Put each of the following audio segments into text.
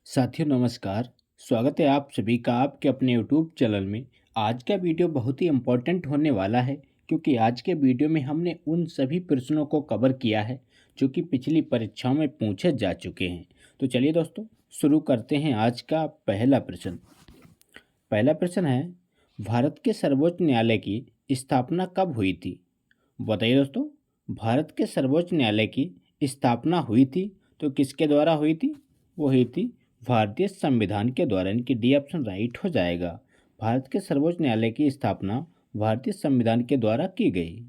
साथियों नमस्कार। स्वागत है आप सभी का आपके अपने यूट्यूब चैनल में। आज का वीडियो बहुत ही इम्पोर्टेंट होने वाला है क्योंकि आज के वीडियो में हमने उन सभी प्रश्नों को कवर किया है जो कि पिछली परीक्षाओं में पूछे जा चुके हैं। तो चलिए दोस्तों शुरू करते हैं आज का पहला प्रश्न। पहला प्रश्न है, भारत के सर्वोच्च न्यायालय की स्थापना कब हुई थी? बताइए दोस्तों, भारत के सर्वोच्च न्यायालय की स्थापना हुई थी तो किसके द्वारा हुई थी? वो हुई थी भारतीय संविधान के द्वारा। इनकी डी ऑप्शन राइट हो जाएगा। भारत के सर्वोच्च न्यायालय की स्थापना भारतीय संविधान के द्वारा की गई।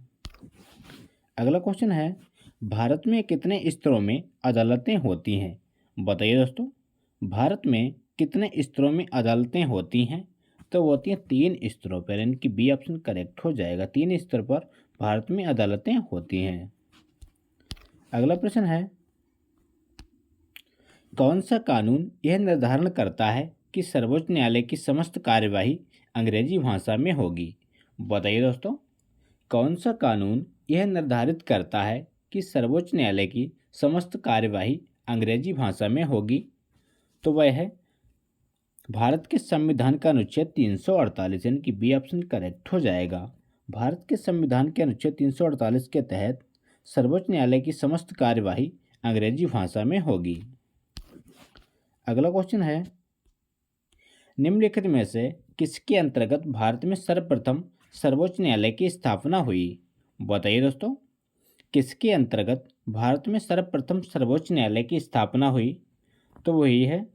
अगला क्वेश्चन है, भारत में कितने स्तरों में अदालतें होती हैं? बताइए दोस्तों, भारत में कितने स्तरों में अदालतें होती हैं? तो वो होती हैं 3 स्तरों पर। इनकी बी ऑप्शन करेक्ट हो जाएगा। 3 स्तर पर भारत में अदालतें होती हैं। अगला प्रश्न है, कौन सा कानून यह निर्धारण करता है कि सर्वोच्च न्यायालय की समस्त कार्यवाही अंग्रेजी भाषा में होगी? बताइए दोस्तों, कौन सा कानून यह निर्धारित करता है कि सर्वोच्च न्यायालय की समस्त कार्यवाही अंग्रेजी भाषा में होगी? तो वह है भारत के संविधान का अनुच्छेद 348। इनकी बी ऑप्शन करेक्ट हो जाएगा। भारत के संविधान के अनुच्छेद 348 के तहत सर्वोच्च न्यायालय की समस्त कार्यवाही अंग्रेजी भाषा में होगी। अगला क्वेश्चन है, निम्नलिखित में से किसके अंतर्गत भारत में सर्वप्रथम सर्वोच्च न्यायालय की स्थापना हुई? बताइए दोस्तों, किसके अंतर्गत भारत में सर्वप्रथम सर्वोच्च न्यायालय की स्थापना हुई? तो वही है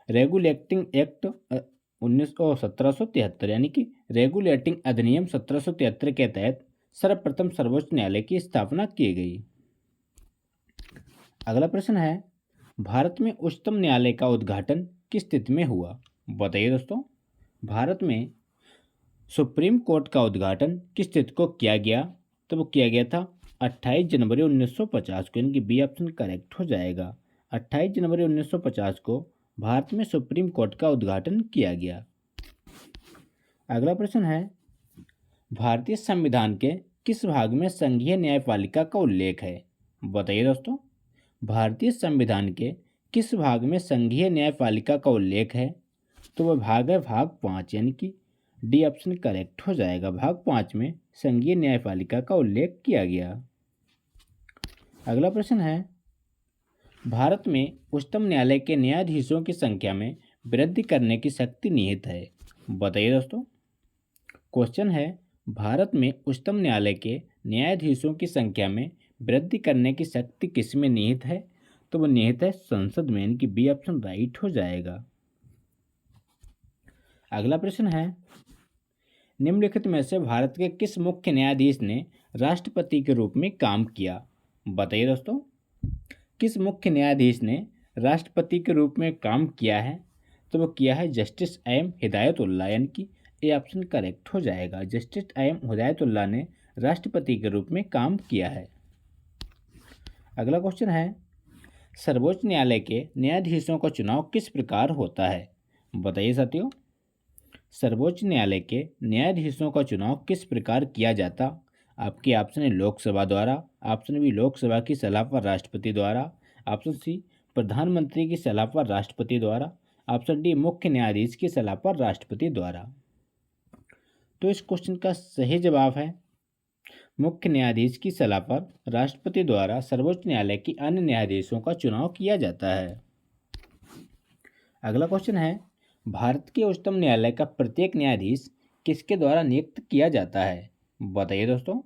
रेगुलेटिंग एक्ट 1773, यानी कि रेगुलेटिंग अधिनियम 1773 के तहत सर्वप्रथम सर्वोच्च न्यायालय की स्थापना की गई। अगला प्रश्न है, भारत में उच्चतम न्यायालय का उद्घाटन किस तिथि में हुआ? बताइए दोस्तों, भारत में सुप्रीम कोर्ट का उद्घाटन किस तिथि को किया गया? तो वो किया गया था 28 जनवरी 1950 को। इनकी बी ऑप्शन करेक्ट हो जाएगा। 28 जनवरी 1950 को भारत में सुप्रीम कोर्ट का उद्घाटन किया गया। अगला प्रश्न है, भारतीय संविधान के किस भाग में संघीय न्यायपालिका का उल्लेख है? बताइए दोस्तों, भारतीय संविधान के किस भाग में संघीय न्यायपालिका का उल्लेख है? तो वह भाग है भाग 5, यानी कि डी ऑप्शन करेक्ट हो जाएगा। भाग 5 में संघीय न्यायपालिका का उल्लेख किया गया। अगला प्रश्न है, भारत में उच्चतम न्यायालय के न्यायाधीशों की संख्या में वृद्धि करने की शक्ति निहित है? बताइए दोस्तों, क्वेश्चन है, भारत में उच्चतम न्यायालय के न्यायाधीशों की संख्या में वृद्धि करने की शक्ति किस में निहित है? तो वो निहित है संसद में। इनकी बी ऑप्शन राइट हो जाएगा। अगला प्रश्न है, निम्नलिखित में से भारत के किस मुख्य न्यायाधीश ने राष्ट्रपति के रूप में काम किया? बताइए दोस्तों, किस मुख्य न्यायाधीश ने राष्ट्रपति के रूप में काम किया है? तो वो किया है जस्टिस एम हिदायतुल्लाह। यानी कि ए ऑप्शन करेक्ट हो जाएगा। जस्टिस एम हिदायतुल्लाह ने राष्ट्रपति के रूप में काम किया है। अगला क्वेश्चन है, सर्वोच्च न्यायालय के न्यायाधीशों का चुनाव किस प्रकार होता है? बताइए साथियों, सर्वोच्च न्यायालय के न्यायाधीशों का चुनाव किस प्रकार किया जाता? आपके ऑप्शन है लोकसभा द्वारा, ऑप्शन बी लोकसभा की सलाह पर राष्ट्रपति द्वारा, ऑप्शन सी प्रधानमंत्री की सलाह पर राष्ट्रपति द्वारा, ऑप्शन डी मुख्य न्यायाधीश की सलाह पर राष्ट्रपति द्वारा। तो इस क्वेश्चन का सही जवाब है मुख्य न्यायाधीश की सलाह पर राष्ट्रपति द्वारा सर्वोच्च न्यायालय की अन्य न्यायाधीशों का चुनाव किया जाता है। अगला क्वेश्चन है, भारत के उच्चतम न्यायालय का प्रत्येक न्यायाधीश किसके द्वारा नियुक्त किया जाता है? बताइए दोस्तों,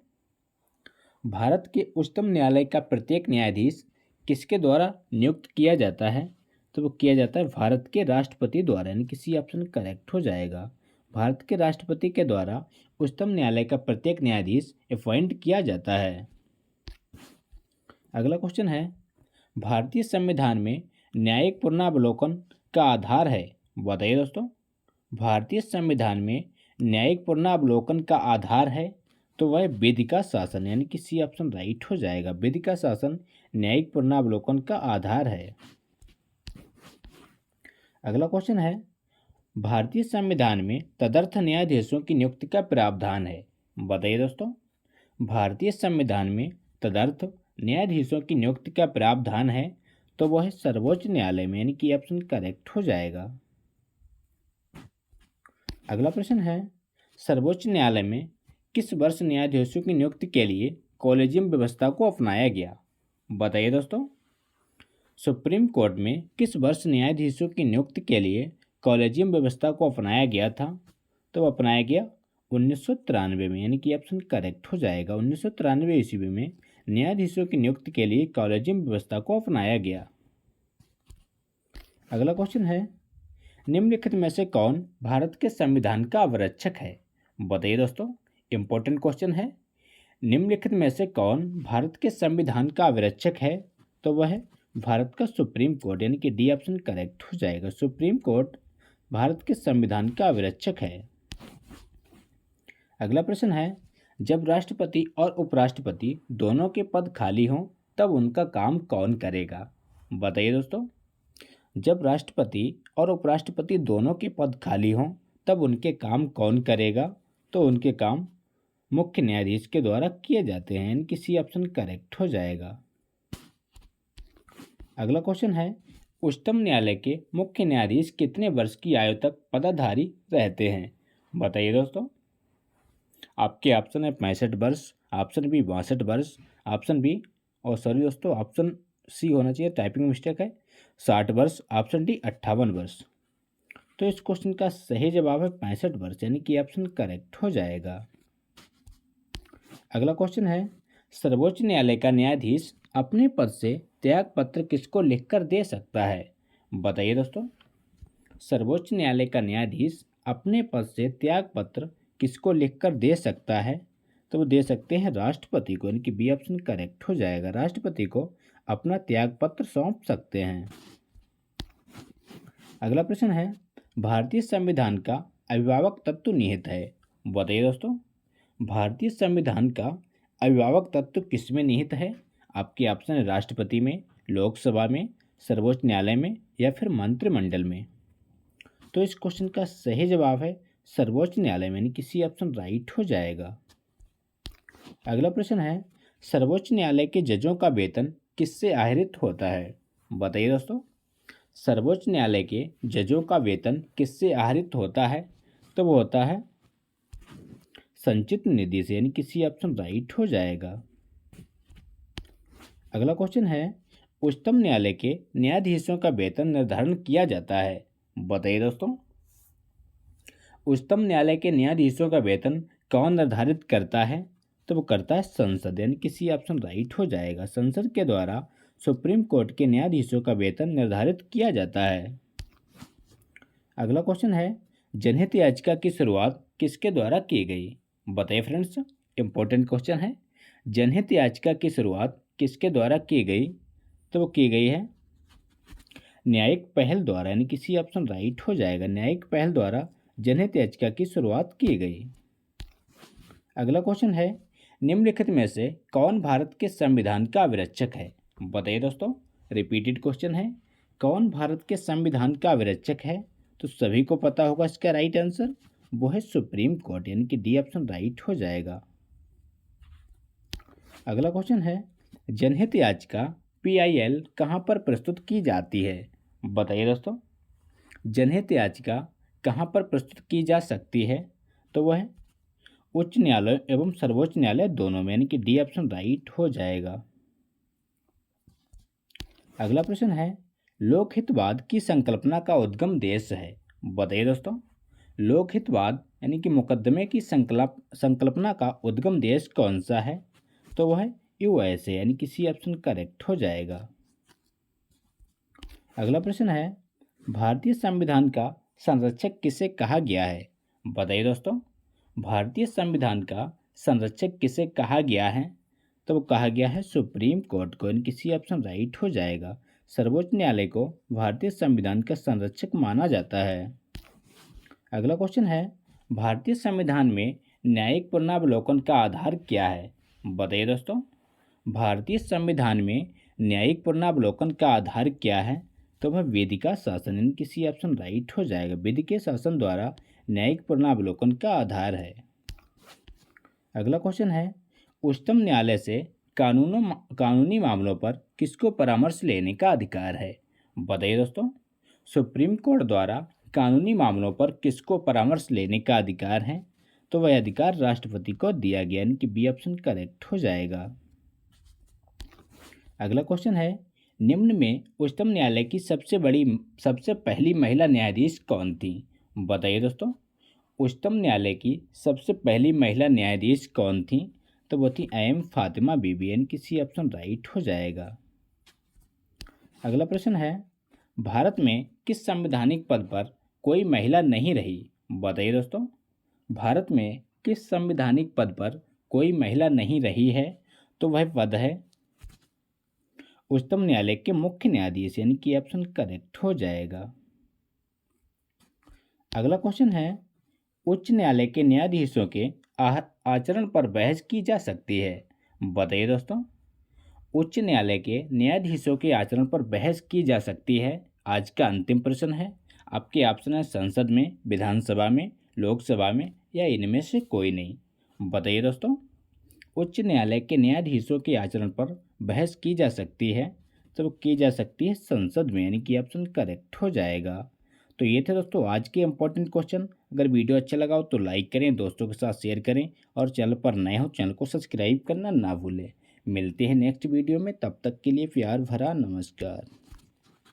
भारत के उच्चतम न्यायालय का प्रत्येक न्यायाधीश किसके द्वारा नियुक्त किया जाता है? तो वो किया जाता है भारत के राष्ट्रपति द्वारा। यानी कि सी ऑप्शन करेक्ट हो जाएगा। भारत के राष्ट्रपति के द्वारा उच्चतम न्यायालय का प्रत्येक न्यायाधीश अपॉइंट किया जाता है। अगला क्वेश्चन है, भारतीय संविधान में न्यायिक पुनरावलोकन का आधार है? बताइए दोस्तों, भारतीय संविधान में न्यायिक पुनरावलोकन का आधार है? तो वह विधि का शासन। यानी कि सी ऑप्शन राइट हो जाएगा। विधि का शासन न्यायिक पुनरावलोकन का आधार है। अगला क्वेश्चन है, भारतीय संविधान में तदर्थ न्यायाधीशों की नियुक्ति का प्रावधान है? बताइए दोस्तों, भारतीय संविधान में तदर्थ न्यायाधीशों की नियुक्ति का प्रावधान है? तो वो है सर्वोच्च न्यायालय में, यानी कि ऑप्शन करेक्ट हो जाएगा। अगला प्रश्न है, सर्वोच्च न्यायालय में किस वर्ष न्यायाधीशों की नियुक्ति के लिए कॉलेजियम व्यवस्था को अपनाया गया? बताइए दोस्तों, सुप्रीम कोर्ट में किस वर्ष न्यायाधीशों की नियुक्ति के लिए कॉलेजियम व्यवस्था को अपनाया गया था? तो अपनाया गया 1993 में, यानी कि ऑप्शन करेक्ट हो जाएगा। 1993 ईस्वी में न्यायाधीशों की नियुक्ति के लिए कॉलेजियम व्यवस्था को अपनाया गया। अगला क्वेश्चन है, निम्नलिखित में से कौन भारत के संविधान का अवरक्षक है? बताइए दोस्तों, इंपॉर्टेंट क्वेश्चन है। निम्नलिखित में से कौन भारत के संविधान का अवरक्षक है? तो वह है भारत का सुप्रीम कोर्ट, यानी कि डी ऑप्शन करेक्ट हो जाएगा। सुप्रीम कोर्ट भारत के संविधान का अवरक्षक है। अगला प्रश्न है, जब राष्ट्रपति और उपराष्ट्रपति दोनों के पद खाली हों तब उनका काम कौन करेगा? बताइए दोस्तों, जब राष्ट्रपति और उपराष्ट्रपति दोनों के पद खाली हों तब उनके काम कौन करेगा? तो उनके काम मुख्य न्यायाधीश के द्वारा किए जाते हैं, यानी कि सी ऑप्शन करेक्ट हो जाएगा। अगला क्वेश्चन है, उच्चतम न्यायालय के मुख्य न्यायाधीश कितने वर्ष की आयु तक पदाधारी रहते हैं? बताइए दोस्तों, आपके ऑप्शन है 65 वर्ष, ऑप्शन बी 62 वर्ष, ऑप्शन बी और सॉरी दोस्तों ऑप्शन सी होना चाहिए, टाइपिंग मिस्टेक है, 60 वर्ष, ऑप्शन डी 58 वर्ष। तो इस क्वेश्चन का सही जवाब है 65 वर्ष, यानी कि ऑप्शन करेक्ट हो जाएगा। अगला क्वेश्चन है, सर्वोच्च न्यायालय का न्यायाधीश अपने पद से त्याग पत्र किसको लिखकर दे सकता है? बताइए दोस्तों, सर्वोच्च न्यायालय का न्यायाधीश अपने पद से त्याग पत्र किसको लिखकर दे सकता है? तो वो दे सकते हैं राष्ट्रपति को, यानी कि बी ऑप्शन करेक्ट हो जाएगा। राष्ट्रपति को अपना त्याग पत्र सौंप सकते हैं। अगला प्रश्न है, भारतीय संविधान का अभिभावक तत्व निहित है? बताइए दोस्तों, भारतीय संविधान का अभिभावक तत्व किसमें निहित है? आपके ऑप्शन है राष्ट्रपति में, लोकसभा में, सर्वोच्च न्यायालय में या फिर मंत्रिमंडल में। तो इस क्वेश्चन का सही जवाब है सर्वोच्च न्यायालय में, यानी कि सी ऑप्शन राइट हो जाएगा। अगला प्रश्न है, सर्वोच्च न्यायालय के जजों का वेतन किससे आहरित होता है? बताइए दोस्तों, सर्वोच्च न्यायालय के जजों का वेतन किससे आहरित होता है? तो वो होता है संचित निधि से, यानी कि सी ऑप्शन राइट हो जाएगा। अगला क्वेश्चन है, उच्चतम न्यायालय के न्यायाधीशों का वेतन निर्धारण किया जाता है? बताइए दोस्तों, उच्चतम न्यायालय के न्यायाधीशों का वेतन कौन निर्धारित करता है? तो वो करता है संसद, यानी कि सी ऑप्शन राइट हो जाएगा। संसद के द्वारा सुप्रीम कोर्ट के न्यायाधीशों का वेतन निर्धारित किया जाता है। अगला क्वेश्चन है, जनहित याचिका की शुरुआत किसके द्वारा की गई? बताइए फ्रेंड्स, इंपॉर्टेंट क्वेश्चन है। जनहित याचिका की शुरुआत किसके द्वारा की गई? तो वो की गई है न्यायिक पहल द्वारा, यानी कि सी ऑप्शन राइट हो जाएगा। न्यायिक पहल द्वारा जनहित याचिका की शुरुआत की गई। अगला क्वेश्चन है, निम्नलिखित में से कौन भारत के संविधान का अभिरक्षक है? बताइए दोस्तों, रिपीटेड क्वेश्चन है, कौन भारत के संविधान का अभिरक्षक है? तो सभी को पता होगा इसका राइट आंसर, वो है सुप्रीम कोर्ट, यानी कि डी ऑप्शन राइट हो जाएगा। अगला क्वेश्चन है, जनहित याचिका PIL कहाँ पर प्रस्तुत की जाती है? बताइए दोस्तों, जनहित याचिका कहाँ पर प्रस्तुत की जा सकती है? तो वह है उच्च न्यायालय एवं सर्वोच्च न्यायालय दोनों में, यानी कि डी ऑप्शन राइट हो जाएगा। अगला प्रश्न है, लोकहितवाद की संकल्पना का उद्गम देश है? बताइए दोस्तों, लोकहितवाद यानी कि मुकदमे की संकल्पना का उद्गम देश कौन सा है? तो वह है USA, यानी कि सी ऑप्शन करेक्ट हो जाएगा। अगला प्रश्न है, भारतीय संविधान का संरक्षक किसे कहा गया है? बताइए दोस्तों, भारतीय संविधान का संरक्षक किसे कहा गया है? तो वो कहा गया है सुप्रीम कोर्ट को, यानी कि सी ऑप्शन राइट हो जाएगा। सर्वोच्च न्यायालय को भारतीय संविधान का संरक्षक माना जाता है। अगला क्वेश्चन है, भारतीय संविधान में न्यायिक पुनरावलोकन का आधार क्या है? बताइए दोस्तों, भारतीय संविधान में न्यायिक पुनरावलोकन का आधार क्या है? तो वह वेदिका शासन, यानी कि सी ऑप्शन राइट हो जाएगा। वेदिकीय शासन द्वारा न्यायिक पुनरावलोकन का आधार है। अगला क्वेश्चन है, उच्चतम न्यायालय से कानूनी मामलों पर किसको परामर्श लेने का अधिकार है? बताइए दोस्तों। सुप्रीम कोर्ट द्वारा कानूनी मामलों पर किसको परामर्श लेने का अधिकार है? तो वह अधिकार राष्ट्रपति को दिया गया, यानी कि बी ऑप्शन करेक्ट हो जाएगा। अगला क्वेश्चन है, निम्न में उच्चतम न्यायालय की सबसे पहली महिला न्यायाधीश कौन थी? बताइए दोस्तों। उच्चतम न्यायालय की सबसे पहली महिला न्यायाधीश कौन थी? तो वो थी एम फातिमा बीबी, यानी कि सी ऑप्शन राइट हो जाएगा। अगला प्रश्न है, भारत में किस संवैधानिक पद पर कोई महिला नहीं रही? बताइए दोस्तों। भारत में किस संवैधानिक पद पर कोई महिला नहीं रही है? तो वह पद है उच्चतम न्यायालय के मुख्य न्यायाधीश, यानी कि ऑप्शन करेक्ट हो जाएगा। अगला क्वेश्चन है, उच्च न्यायालय के न्यायाधीशों के आचरण पर बहस की जा सकती है? बताइए दोस्तों। उच्च न्यायालय के न्यायाधीशों के आचरण पर बहस की जा सकती है। आज का अंतिम प्रश्न है। आपके ऑप्शन है संसद में, विधानसभा में, लोकसभा में या इनमें से कोई नहीं। बताइए दोस्तों। उच्च न्यायालय के न्यायाधीशों के आचरण पर बहस की जा सकती है, तो की जा सकती है संसद में, यानी कि ऑप्शन करेक्ट हो जाएगा। तो ये थे दोस्तों आज के इंपॉर्टेंट क्वेश्चन। अगर वीडियो अच्छा लगा हो तो लाइक करें, दोस्तों के साथ शेयर करें और चैनल पर नए हो चैनल को सब्सक्राइब करना ना भूलें। मिलते हैं नेक्स्ट वीडियो में, तब तक के लिए प्यार भरा नमस्कार।